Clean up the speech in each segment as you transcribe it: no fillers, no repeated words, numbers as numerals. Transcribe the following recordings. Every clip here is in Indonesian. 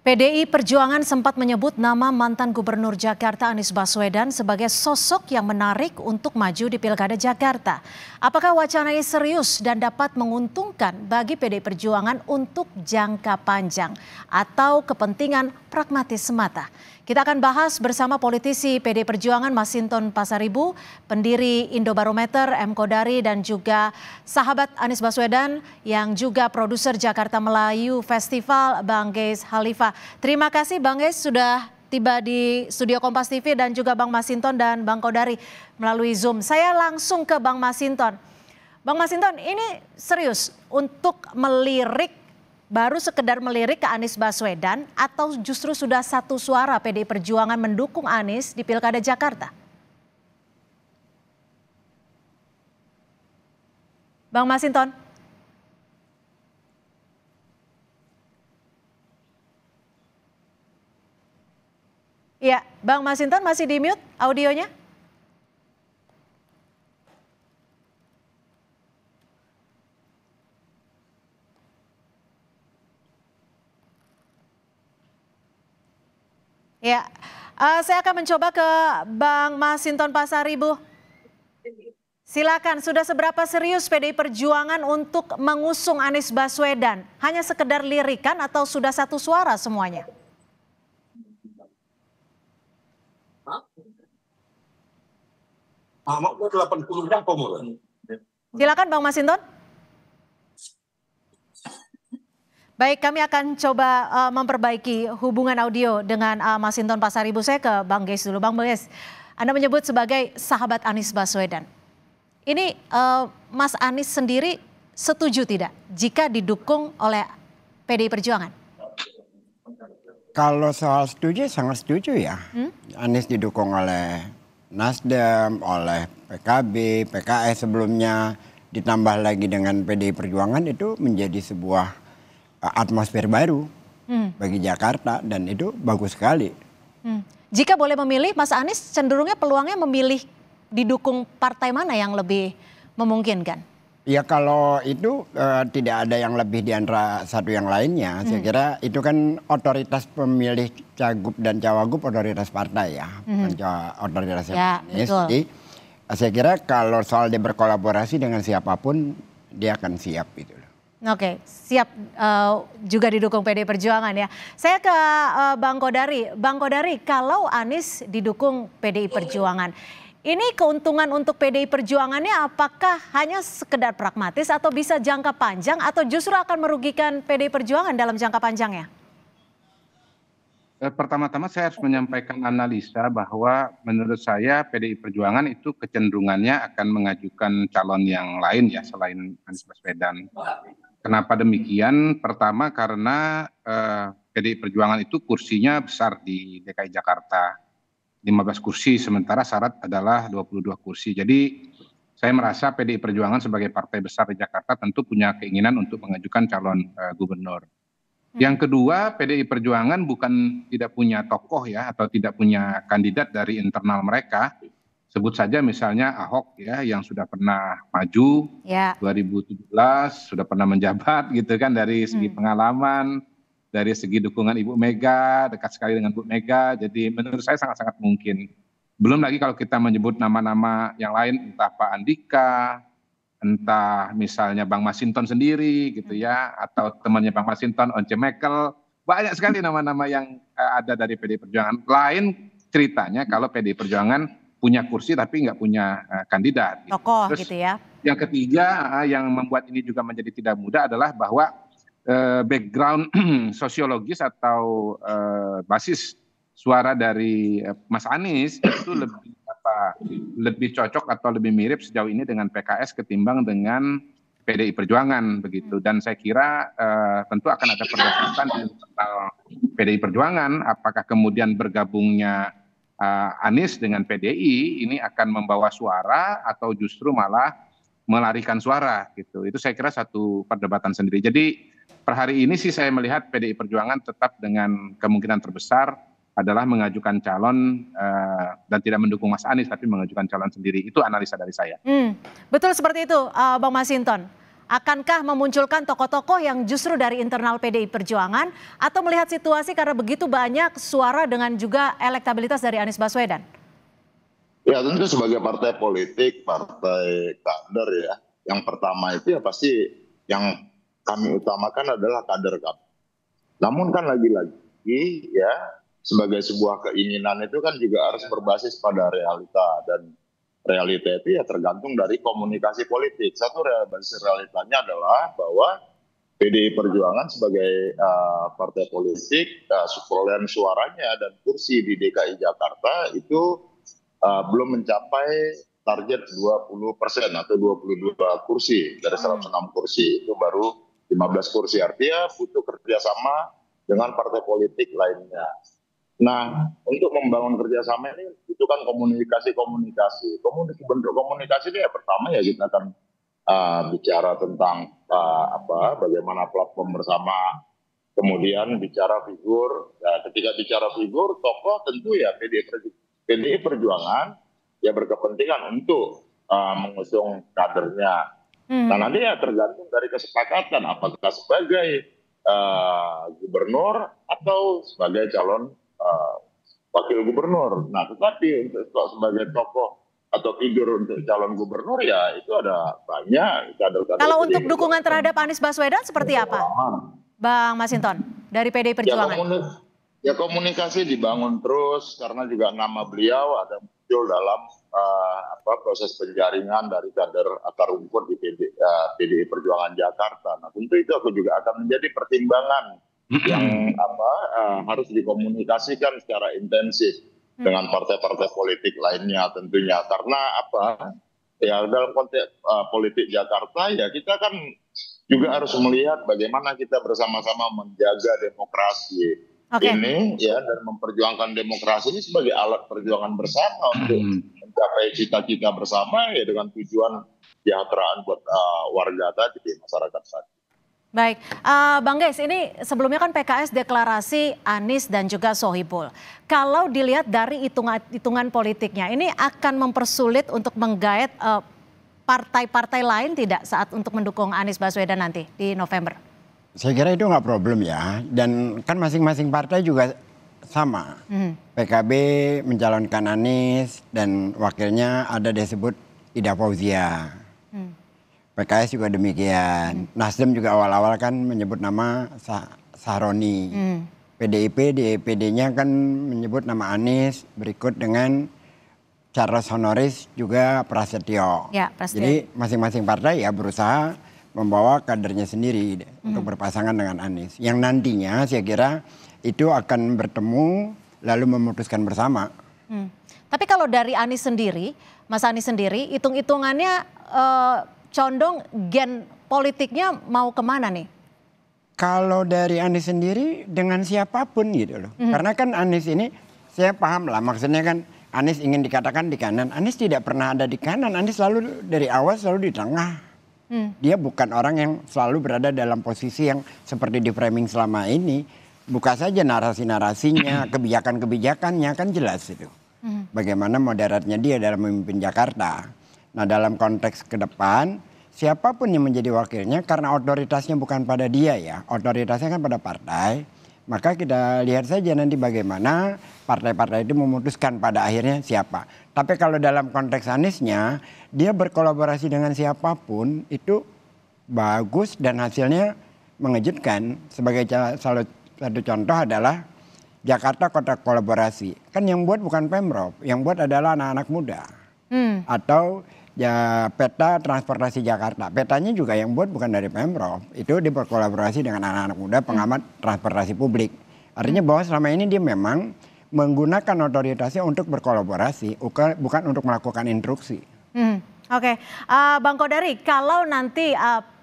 PDI Perjuangan sempat menyebut nama mantan Gubernur Jakarta Anies Baswedan sebagai sosok yang menarik untuk maju di Pilkada Jakarta. Apakah wacana ini serius dan dapat menguntungkan bagi PDI Perjuangan untuk jangka panjang atau kepentingan pragmatis semata? Kita akan bahas bersama politisi PDI Perjuangan Masinton Pasaribu, pendiri Indobarometer M. Kodari, dan juga sahabat Anies Baswedan yang juga produser Jakarta Melayu Festival, Bang Geis Halifa. Terima kasih Bang Geis sudah tiba di studio Kompas TV, dan juga Bang Masinton dan Bang Kodari melalui Zoom. Saya langsung ke Bang Masinton. Bang Masinton, ini serius untuk melirik, baru sekedar melirik ke Anies Baswedan, atau justru sudah satu suara PDI Perjuangan mendukung Anies di Pilkada Jakarta? Bang Masinton. Iya, Bang Masinton masih di mute audionya? Ya, saya akan mencoba ke Bang Masinton Pasaribu. Silakan, sudah seberapa serius PDI Perjuangan untuk mengusung Anies Baswedan? Hanya sekedar lirikan atau sudah satu suara semuanya? Silakan Bang Masinton. Baik, kami akan coba memperbaiki hubungan audio dengan Masinton Pasaribu. Saya ke Bang Geis dulu. Bang Geis, Anda menyebut sebagai sahabat Anies Baswedan. Ini Mas Anies sendiri setuju tidak jika didukung oleh PDI Perjuangan? Kalau soal setuju, sangat setuju ya. Anies didukung oleh Nasdem, oleh PKB, PKS sebelumnya, ditambah lagi dengan PDI Perjuangan, itu menjadi sebuah atmosfer baru bagi Jakarta, dan itu bagus sekali. Jika boleh memilih, Mas Anies cenderungnya peluangnya memilih didukung partai mana yang lebih memungkinkan? Ya kalau itu tidak ada yang lebih di antara satu yang lainnya. Saya kira itu kan otoritas pemilih cagup dan cawagup, otoritas partai ya, bukan otoritas Anies. Jadi saya kira kalau soal dia berkolaborasi dengan siapapun, dia akan siap itu. Oke, siap juga didukung PDI Perjuangan ya. Saya ke Bang Kodari. Bang Kodari, kalau Anies didukung PDI Perjuangan, ini keuntungan untuk PDI Perjuangannya apakah hanya sekedar pragmatis atau bisa jangka panjang, atau justru akan merugikan PDI Perjuangan dalam jangka panjangnya? Pertama-tama saya harus menyampaikan analisa bahwa menurut saya PDI Perjuangan itu kecenderungannya akan mengajukan calon yang lain ya selain Anies Baswedan. Kenapa demikian? Pertama karena PDI Perjuangan itu kursinya besar di DKI Jakarta, 15 kursi, sementara syarat adalah 22 kursi. Jadi saya merasa PDI Perjuangan sebagai partai besar di Jakarta tentu punya keinginan untuk mengajukan calon gubernur. Yang kedua, PDI Perjuangan bukan tidak punya tokoh ya, atau tidak punya kandidat dari internal mereka. Sebut saja misalnya Ahok ya, yang sudah pernah maju 2017, sudah pernah menjabat gitu kan, dari segi pengalaman, dari segi dukungan Ibu Mega, dekat sekali dengan Bu Mega. Jadi menurut saya sangat-sangat mungkin. Belum lagi kalau kita menyebut nama-nama yang lain, entah Pak Andika, entah misalnya Bang Masinton sendiri gitu ya, atau temannya Bang Masinton, Once Mekel. Banyak sekali nama-nama yang ada dari PDI Perjuangan. Lain ceritanya kalau PDI Perjuangan punya kursi tapi nggak punya kandidat. Tokoh Terus, gitu ya. yang ketiga yang membuat ini juga menjadi tidak mudah adalah bahwa background sosiologis atau basis suara dari Mas Anies itu lebih cocok atau lebih mirip sejauh ini dengan PKS ketimbang dengan PDI Perjuangan begitu. Dan saya kira tentu akan ada perdebatan di internal PDI Perjuangan, apakah kemudian bergabungnya Anies dengan PDI ini akan membawa suara atau justru malah melarikan suara gitu. Itu saya kira satu perdebatan sendiri. Jadi per hari ini sih saya melihat PDI Perjuangan tetap dengan kemungkinan terbesar adalah mengajukan calon dan tidak mendukung Mas Anies tapi mengajukan calon sendiri. Itu analisa dari saya. Betul seperti itu Bang Masinton. Akankah memunculkan tokoh-tokoh yang justru dari internal PDI Perjuangan atau melihat situasi karena begitu banyak suara dengan juga elektabilitas dari Anies Baswedan? Ya tentu sebagai partai politik, partai kader ya. Yang pertama itu ya pasti yang kami utamakan adalah kader kami. Namun kan lagi-lagi ya sebagai sebuah keinginan itu kan juga harus berbasis pada realita. Dan realita itu ya tergantung dari komunikasi politik. Satu basis realitanya adalah bahwa PDI Perjuangan sebagai partai politik, perolehan suaranya dan kursi di DKI Jakarta itu belum mencapai target 20% atau 22 kursi dari 106 kursi. Itu baru 15 kursi. Artinya butuh kerjasama dengan partai politik lainnya. Nah, untuk membangun kerjasama ini butuhkan komunikasi. Bentuk komunikasi ini ya pertama ya kita akan bicara tentang bagaimana platform bersama. Kemudian bicara figur. Nah, ketika bicara figur, tokoh tentu ya PDI Perjuangan ya berkepentingan untuk mengusung kadernya. Nah nanti ya tergantung dari kesepakatan apakah sebagai gubernur atau sebagai calon wakil gubernur. Nah tetapi untuk sebagai tokoh atau figur untuk calon gubernur ya itu ada banyak kader-kader. Kalau untuk dukungan terhadap Anies Baswedan seperti apa, Bang Masinton dari PDI Perjuangan? Ya komunikasi dibangun terus karena juga nama beliau ada muncul dalam proses penjaringan dari kader akar rumput di PDI Perjuangan Jakarta. Nah tentu itu aku juga akan menjadi pertimbangan yang harus dikomunikasikan secara intensif dengan partai-partai politik lainnya tentunya. Karena ya dalam konteks politik Jakarta ya kita kan juga harus melihat bagaimana kita bersama-sama menjaga demokrasi. Ini ya dan memperjuangkan demokrasi ini sebagai alat perjuangan bersama untuk mencapai cita-cita bersama ya dengan tujuan kesejahteraan buat warga tadi masyarakat tadi. Baik, Bang Geis, ini sebelumnya kan PKS deklarasi Anies dan juga Sohibul. Kalau dilihat dari hitungan politiknya, ini akan mempersulit untuk menggait partai-partai lain tidak saat untuk mendukung Anies Baswedan nanti di November? Saya kira itu nggak problem ya, dan kan masing-masing partai juga sama. PKB mencalonkan Anies dan wakilnya ada disebut Ida Fauzia. PKS juga demikian. Nasdem juga awal-awal kan menyebut nama Sahroni. PDIP, DPD-nya kan menyebut nama Anies, berikut dengan Charles Honoris juga Prasetyo. Ya, Prasetyo. Jadi masing-masing partai ya berusaha membawa kadernya sendiri untuk berpasangan dengan Anies. Yang nantinya saya kira itu akan bertemu lalu memutuskan bersama. Tapi kalau dari Anies sendiri, Mas Anies sendiri, hitung-hitungannya condong gen politiknya mau kemana nih? Kalau dari Anies sendiri dengan siapapun gitu loh. Karena kan Anies ini saya paham lah maksudnya kan Anies ingin dikatakan di kanan. Anies tidak pernah ada di kanan. Anies selalu dari awal selalu di tengah. Dia bukan orang yang selalu berada dalam posisi yang seperti di framing selama ini. Buka saja narasi-narasinya, kebijakan-kebijakannya kan jelas itu. Bagaimana moderatnya dia dalam memimpin Jakarta. Nah dalam konteks ke depan, siapapun yang menjadi wakilnya karena otoritasnya bukan pada dia ya. Otoritasnya kan pada partai. Maka kita lihat saja nanti bagaimana partai-partai itu memutuskan pada akhirnya siapa. Tapi kalau dalam konteks Aniesnya, dia berkolaborasi dengan siapapun itu bagus dan hasilnya mengejutkan. Sebagai salah satu contoh adalah Jakarta Kota Kolaborasi. Kan yang buat bukan Pemprov, yang buat adalah anak-anak muda. Atau ya peta transportasi Jakarta. Petanya juga yang buat bukan dari Pemprov. Itu dia berkolaborasi dengan anak-anak muda pengamat transportasi publik. Artinya bahwa selama ini dia memang menggunakan otoritasnya untuk berkolaborasi, bukan untuk melakukan instruksi. Oke. Bang Kodari, kalau nanti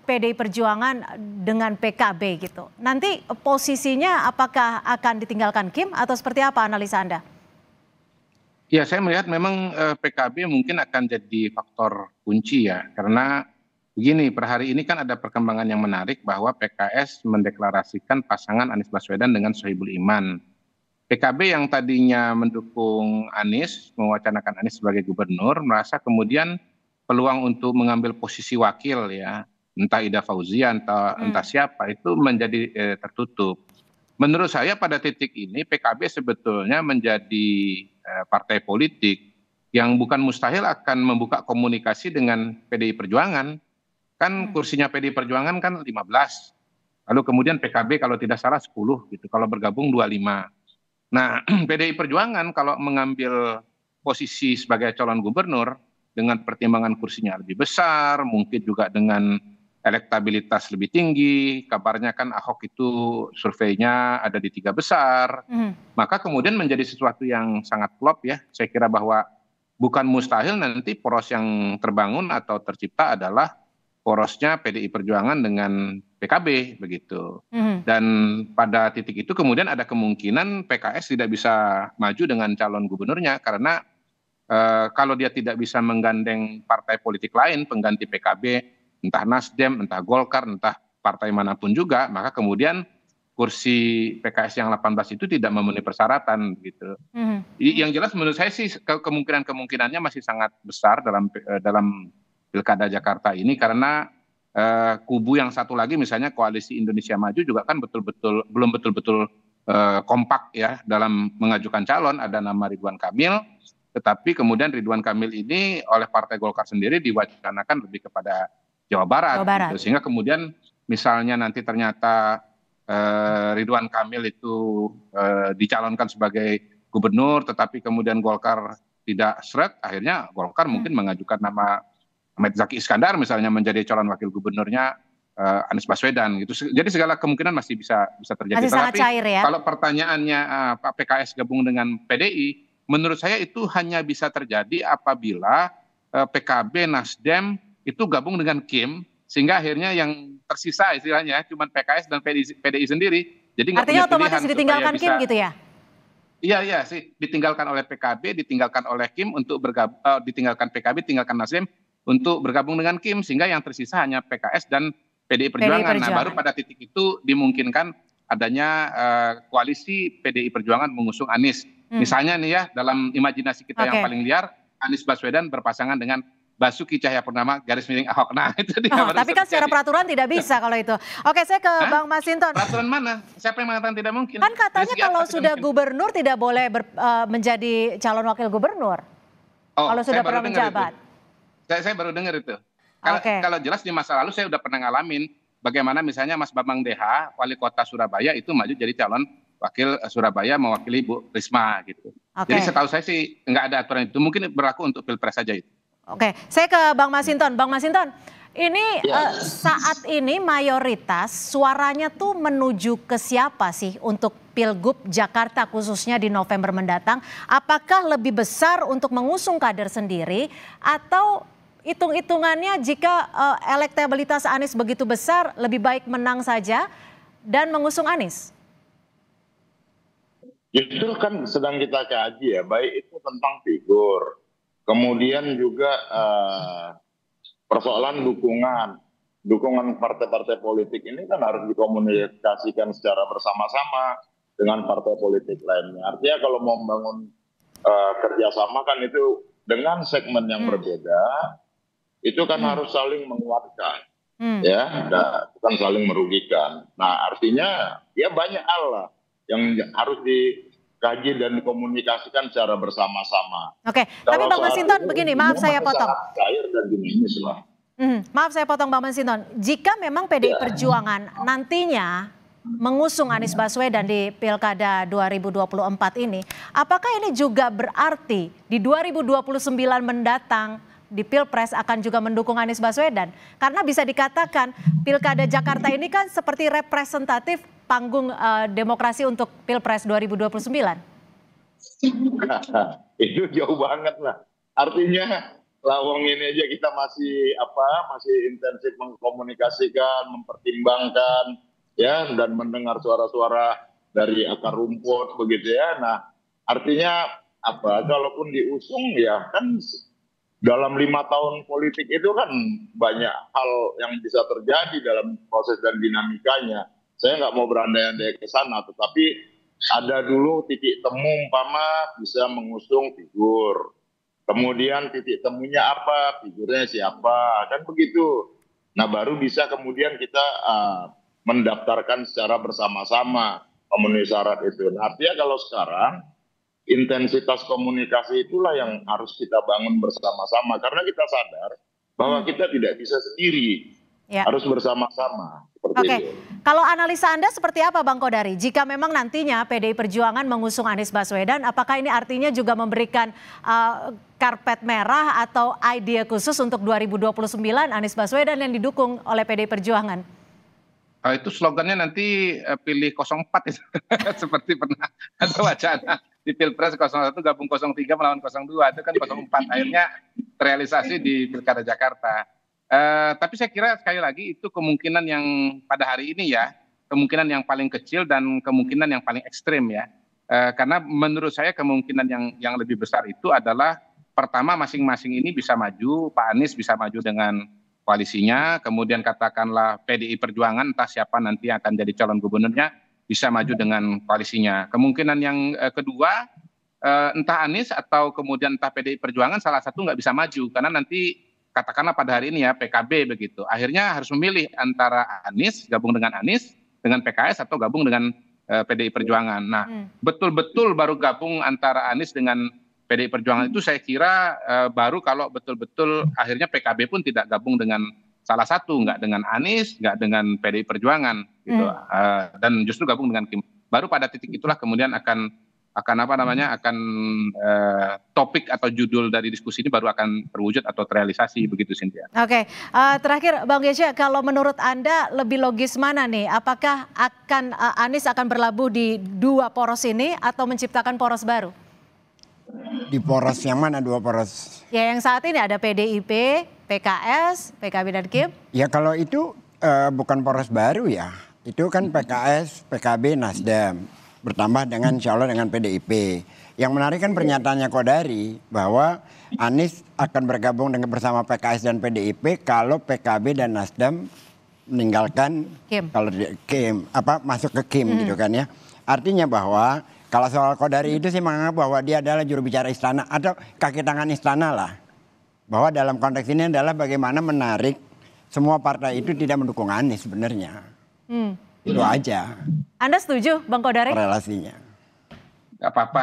PDI Perjuangan dengan PKB gitu, nanti posisinya apakah akan ditinggalkan Kim atau seperti apa analisa Anda? Ya, saya melihat memang PKB mungkin akan jadi faktor kunci ya, karena begini, per hari ini kan ada perkembangan yang menarik bahwa PKS mendeklarasikan pasangan Anies Baswedan dengan Sohibul Iman. PKB yang tadinya mendukung Anies, mewacanakan Anies sebagai gubernur, merasa kemudian peluang untuk mengambil posisi wakil ya, entah Ida Fauzia, entah siapa, itu menjadi tertutup. Menurut saya pada titik ini PKB sebetulnya menjadi partai politik yang bukan mustahil akan membuka komunikasi dengan PDI Perjuangan. Kan kursinya PDI Perjuangan kan 15. Lalu kemudian PKB kalau tidak salah 10 gitu. Kalau bergabung 25. Nah, PDI Perjuangan kalau mengambil posisi sebagai calon gubernur dengan pertimbangan kursinya lebih besar, mungkin juga dengan elektabilitas lebih tinggi, kabarnya kan Ahok itu surveinya ada di 3 besar, maka kemudian menjadi sesuatu yang sangat klop ya. Saya kira bahwa bukan mustahil nanti poros yang terbangun atau tercipta adalah porosnya PDI Perjuangan dengan PKB begitu. Dan pada titik itu kemudian ada kemungkinan PKS tidak bisa maju dengan calon gubernurnya karena kalau dia tidak bisa menggandeng partai politik lain pengganti PKB, entah Nasdem, entah Golkar, entah partai manapun juga, maka kemudian kursi PKS yang 18 itu tidak memenuhi persyaratan gitu. Yang jelas menurut saya sih kemungkinannya masih sangat besar dalam Pilkada Jakarta ini karena kubu yang satu lagi misalnya Koalisi Indonesia Maju juga kan belum betul-betul kompak ya dalam mengajukan calon. Ada nama Ridwan Kamil, tetapi kemudian Ridwan Kamil ini oleh Partai Golkar sendiri diwacanakan lebih kepada Jawa Barat. Gitu. Sehingga kemudian misalnya nanti ternyata Ridwan Kamil itu dicalonkan sebagai gubernur, tetapi kemudian Golkar tidak seret, akhirnya Golkar mungkin mengajukan nama Ahmed Zaki Iskandar misalnya menjadi calon wakil gubernurnya Anies Baswedan gitu. Jadi segala kemungkinan masih bisa terjadi. Masih sangat cair ya. Kalau pertanyaannya Pak PKS gabung dengan PDI, menurut saya itu hanya bisa terjadi apabila PKB, Nasdem itu gabung dengan Kim, sehingga akhirnya yang tersisa istilahnya cuma PKS dan PDI sendiri. Jadi artinya otomatis ditinggalkan Kim gitu ya? Iya sih, ditinggalkan oleh PKB, ditinggalkan oleh Kim untuk ditinggalkan PKB, tinggalkan Nasdem untuk bergabung dengan Kim, sehingga yang tersisa hanya PKS dan PDI Perjuangan. Nah, baru pada titik itu dimungkinkan adanya koalisi PDI Perjuangan mengusung Anies. Misalnya nih ya, dalam imajinasi kita yang paling liar, Anies Baswedan berpasangan dengan Basuki Cahayapurnama _Ahok. Nah, itu dia. Tapi kan secara peraturan tidak bisa kalau itu. Oke, saya ke Bang Masinton. Peraturan mana? Siapa yang mengatakan tidak mungkin? Kan katanya kalau sudah gubernur tidak boleh menjadi calon wakil gubernur. Kalau sudah pernah menjabat. Saya baru dengar itu. Kalau jelas di masa lalu saya udah pernah ngalamin bagaimana misalnya Mas Bambang DH, wali kota Surabaya itu maju jadi calon wakil Surabaya mewakili Bu Risma gitu. Jadi setahu saya sih nggak ada aturan itu. Mungkin berlaku untuk pilpres saja itu. Oke, saya ke Bang Masinton. Bang Masinton, ini saat ini mayoritas suaranya tuh menuju ke siapa sih untuk Pilgub Jakarta khususnya di November mendatang? Apakah lebih besar untuk mengusung kader sendiri atau hitung-hitungannya jika elektabilitas Anies begitu besar lebih baik menang saja dan mengusung Anies? Justru kan sedang kita kaji ya, baik itu tentang figur, kemudian juga persoalan dukungan partai-partai politik ini kan harus dikomunikasikan secara bersama-sama dengan partai politik lainnya. Artinya kalau mau membangun kerjasama kan itu dengan segmen yang berbeda, itu kan harus saling menguatkan, ya, bukan saling merugikan. Nah, artinya ya banyak hal lah yang harus dikaji dan dikomunikasikan secara bersama-sama. Oke, tapi Bang Masinton begini, maaf saya potong. Cair dan dinamis lah. Maaf saya potong Bang Masinton. Jika memang PDI Perjuangan nantinya mengusung Anies Baswedan di Pilkada 2024 ini, apakah ini juga berarti di 2029 mendatang di Pilpres akan juga mendukung Anies Baswedan? Karena bisa dikatakan Pilkada Jakarta ini kan seperti representatif panggung demokrasi untuk Pilpres 2029. Itu jauh banget lah. Artinya lawang ini aja kita masih intensif mengkomunikasikan, mempertimbangkan ya, dan mendengar suara-suara dari akar rumput begitu ya. Nah, artinya kalaupun diusung ya kan dalam 5 tahun politik itu kan banyak hal yang bisa terjadi dalam proses dan dinamikanya. Saya nggak mau berandai-andai ke sana, tetapi ada dulu titik temu umpama bisa mengusung figur. Kemudian titik temunya apa, figurnya siapa, kan begitu. Nah, baru bisa kemudian kita mendaftarkan secara bersama-sama memenuhi syarat itu. Nah, artinya kalau sekarang intensitas komunikasi itulah yang harus kita bangun bersama-sama karena kita sadar bahwa kita tidak bisa sendiri, harus bersama-sama. Oke, kalau analisa Anda seperti apa Bang Kodari? Jika memang nantinya PDI Perjuangan mengusung Anies Baswedan, apakah ini artinya juga memberikan karpet merah atau ide khusus untuk 2029 Anies Baswedan yang didukung oleh PDI Perjuangan? Itu slogannya nanti pilih 04 itu. Seperti pernah ada wacana di Pilpres 01 gabung 03 melawan 02, itu kan 04 akhirnya terrealisasi di Pilkada Jakarta. Tapi saya kira sekali lagi itu kemungkinan yang pada hari ini ya, kemungkinan yang paling kecil dan kemungkinan yang paling ekstrim ya. Karena menurut saya kemungkinan yang lebih besar itu adalah pertama masing-masing ini bisa maju, Pak Anies bisa maju dengan koalisinya, kemudian katakanlah PDI Perjuangan entah siapa nanti akan jadi calon gubernurnya bisa maju dengan koalisinya. Kemungkinan yang kedua entah Anies atau kemudian entah PDI Perjuangan salah satu nggak bisa maju karena nanti katakanlah pada hari ini ya PKB begitu. Akhirnya harus memilih antara Anies, gabung dengan Anies, dengan PKS atau gabung dengan PDI Perjuangan. Nah, betul-betul baru gabung antara Anies dengan PDI Perjuangan itu saya kira baru kalau betul-betul akhirnya PKB pun tidak gabung dengan salah satu, nggak dengan Anies, nggak dengan PDI Perjuangan gitu. Dan justru gabung dengan Kim. Baru pada titik itulah kemudian akan topik atau judul dari diskusi ini baru akan terwujud atau terrealisasi begitu Cynthia. Oke, terakhir Bang Gesya, kalau menurut Anda lebih logis mana nih? Apakah Anies akan berlabuh di dua poros ini atau menciptakan poros baru? Di poros yang mana dua poros? Ya yang saat ini ada PDIP, PKS, PKB dan Kim. Ya kalau itu bukan poros baru ya. Itu kan PKS, PKB, Nasdem. Bertambah dengan insya Allah dengan PDIP. Yang menarik kan pernyataannya Kodari bahwa Anies akan bergabung dengan bersama PKS dan PDIP kalau PKB dan Nasdem meninggalkan Kim. Kalau Kim masuk ke Kim gitu kan ya. Artinya bahwa kalau soal Kodari itu sih menganggap bahwa dia adalah juru bicara istana atau kaki tangan istana lah. Bahwa dalam konteks ini adalah bagaimana menarik semua partai itu tidak mendukung Anies sebenarnya. Itu aja. Anda setuju Bang Kodari? Relasinya. Gak apa-apa,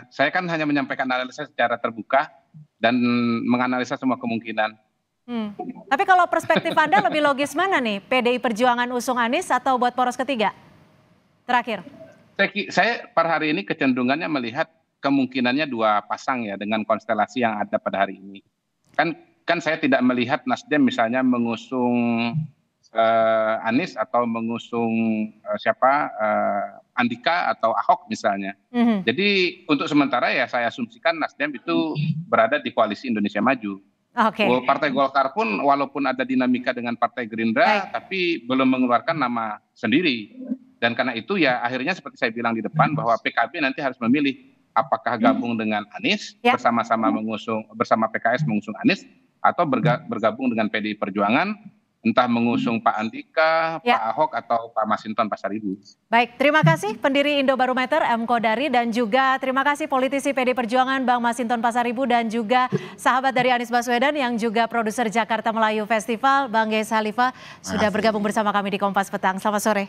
saya kan hanya menyampaikan analisa secara terbuka dan menganalisa semua kemungkinan. Tapi kalau perspektif Anda lebih logis mana nih? PDI Perjuangan usung Anies atau buat poros ketiga? Terakhir. Saya per hari ini kecenderungannya melihat kemungkinannya dua pasang ya dengan konstelasi yang ada pada hari ini. Kan saya tidak melihat Nasdem misalnya mengusung Anies atau mengusung Andika atau Ahok misalnya. Jadi untuk sementara ya saya asumsikan Nasdem itu berada di koalisi Indonesia Maju. Partai Golkar pun walaupun ada dinamika dengan Partai Gerindra tapi belum mengeluarkan nama sendiri. Dan karena itu ya akhirnya seperti saya bilang di depan bahwa PKB nanti harus memilih apakah gabung dengan Anies bersama-sama bersama PKS mengusung Anies atau bergabung dengan PDI Perjuangan entah mengusung Pak Andika, Pak Ahok atau Pak Masinton Pasaribu. Baik, terima kasih pendiri Indobarometer M. Kodari dan juga terima kasih politisi PDI Perjuangan Bang Masinton Pasaribu dan juga sahabat dari Anies Baswedan yang juga produser Jakarta Melayu Festival Bang Gesya Halifa sudah bergabung bersama kami di Kompas Petang. Selamat sore.